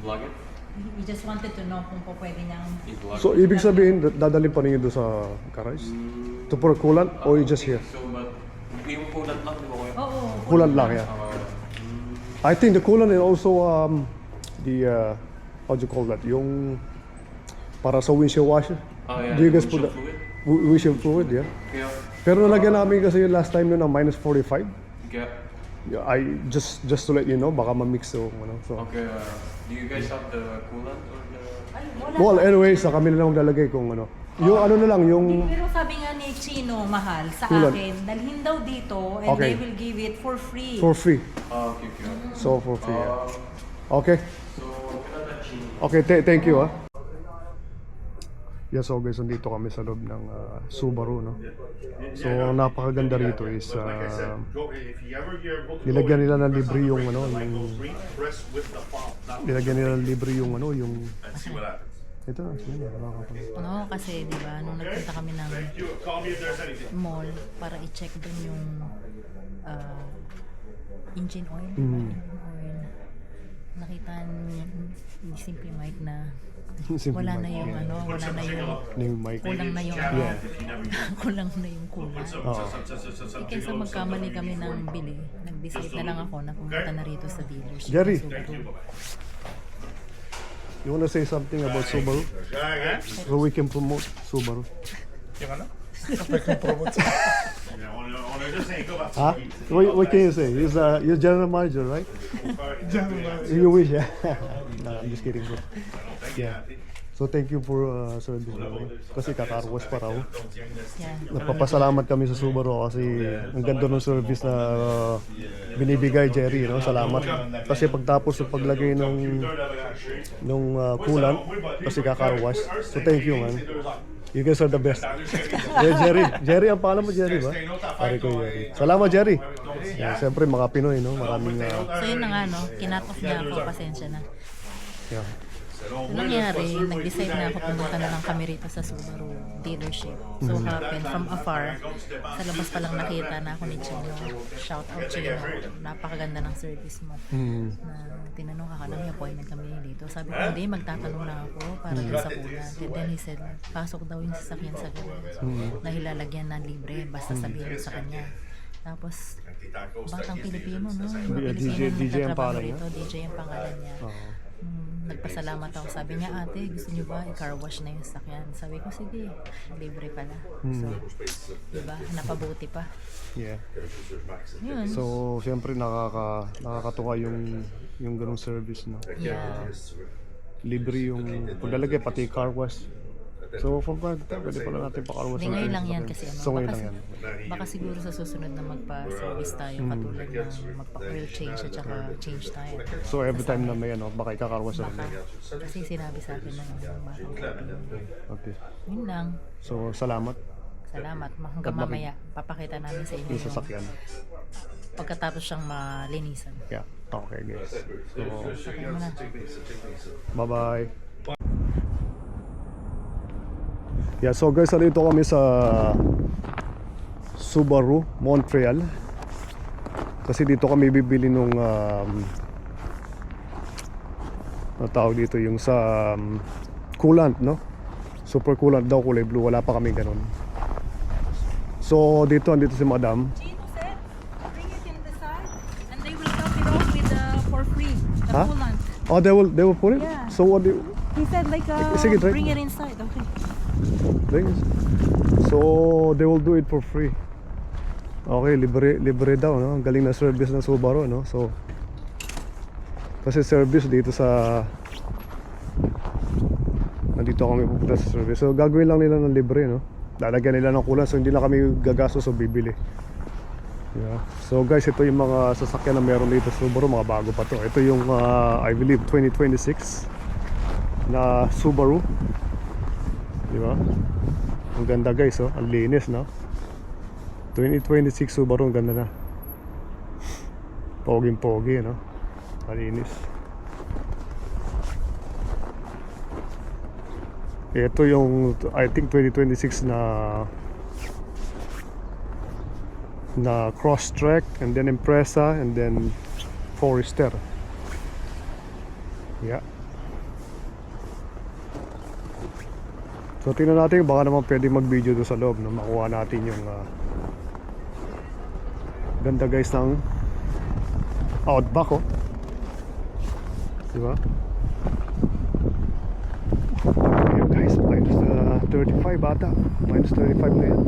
I-vlog it? We just wanted to know kung po pwede niyang... I-vlog So, it? ibig sabihin, dadalhin pa ninyo doon sa garage? To pour coolant or you just here? So, but yung coolant lang, di ba kayo? Oo. Coolant lang, yeah. I think the coolant and also how do you call that? Yung para sa windshield washer. Oh, yeah. Do you guys put that? Windshield Windshield fluid, yeah. Kaya, Pero nalagyan namin kasi yung last time yun na minus 45. kaya, Yeah, I just to let you know, baka ma-mix yung ano. So. okay, do you guys have the coolant or the... Ay, wala. Well, anyway, sa kami na lang maglalagay kung ano. Yung ano na lang, yung Pero sabi nga ni Chino, mahal, sa Coolant. akin, dalhin daw dito and Okay. they will give it for free. for free. Okay, okay. So for free, yeah. Okay. So, pinatouching. Okay, thank you, ah. Yeah, so guys, nandito kami sa loob ng Subaru, no? So, ang napakaganda rito is nilagyan nila ng libre yung ano, yung nilagyan nila ng libre yung ano, yung ito na, Ano, kasi di ba, nung nagpunta kami ng mall para i-check dun yung engine oil, engine oil. Nakita ni Simply Mike na wala na yung ano, wala na yung mic. kulang na yung kulang na yung kulang. Eh, kaysa magkamali kami ng bili, nag-decide na lang ako na pumunta na rito sa dealers. Jerry, you wanna say something about Subaru? So we can promote Subaru. Huh? What can you say? You're general manager, right? You wish, yeah? No, I'm just kidding, bro. Yeah. So thank you for service namin. Kasi kakarwas pa raw. Yeah. Nagpapasalamat kami sa Subaru kasi ang ganda ng service na binibigay Jerry, no? Salamat. Kasi pagtapos ng paglagay ng coolant, kasi kakarwas. So thank you, man. You guys are the best. Yeah, Jerry, ang pangalan mo Jerry ba? Pare ko Jerry. Salamat Jerry. Yeah, siyempre mga Pinoy, no? Maraming So yun na nga, no? Kinat-off niya ako, pasensya na. yeah. Ano nangyari, nag-decide na ako pumunta na lang kami rito sa Subaru dealership. So happen, from afar, sa labas pa lang nakita na ako ni Chino. Shout out Chino, napakaganda ng service mo. Na tinanong ka, may appointment kami dito. Sabi ko, hindi, magtatanong lang ako para dun sa kulat. And then he said, pasok daw yung sasakyan sa garage. Dahil lalagyan na libre, basta sabihin mo sa kanya. Tapos, batang Pilipino, no? Yung Pilipino DJ ang nagtatrabaho pangalan niya? rito, DJ ang pangalan niya. Nagpasalamat ako. Sabi niya, ate, gusto niyo ba i-car wash na yung sasakyan? Sabi ko, sige, libre pala. So, diba, napabuti pa. Yeah. Yun. So, siyempre nakakatuwa yung ganung service, no? Yeah. Libre yung paglalagay, pati car wash. So, for pwede pala natin pa-car wash. Hindi, ngayon lang yan kasi ano. So, ngayon lang yan. Baka siguro sa susunod na magpa-service tayo, katulad na magpa-oil change at saka change tayo. So, every time na may ano, baka ika-car wash na Baka, rin. kasi sinabi sa akin ng mga Okay. yun lang. So, salamat. Salamat. Hanggang mamaya, papakita namin sa inyo Yung sasakyan. pagkatapos siyang malinisan. Yeah. Okay, guys. So, Patay mo na. bye-bye. Yeah, so guys, dito kami sa Subaru, Montreal. Kasi dito kami bibili nung ano tawag dito, yung sa coolant, no? Super coolant daw, kulay blue. Wala pa kami ganun. So dito, andito si Madam. Chino said, bring it in the side and they will top it off with for free, the Huh? coolant. Oh, they will put it? Yeah. So what do you... He said like, Sige, try bring mo. it inside, okay. Thanks. So they will do it for free. Okay, libre daw, no? Ang galing na service ng Subaru, no? So kasi service dito sa nandito kami pupunta sa service. So gagawin lang nila ng libre, no? Lalagyan nila ng kulang, so hindi na kami gagastos o bibili. Yeah. So guys, ito yung mga sasakyan na meron dito sa Subaru, mga bago pa to. Ito yung I believe 2026 na Subaru. Di ba? Ang ganda guys, oh. Ang linis, no? 2026 Subaru, ang ganda na. Poging-pogi, no? Ang linis. Ito yung, I think 2026 na Crosstrek, and then Impreza, and then Forester. Yeah. So tingnan natin, baka naman pwede mag-video doon sa loob na makuha natin yung ganda guys ng Outback oh. Diba? Ayun guys, minus 35 ata. Minus 35 na yan.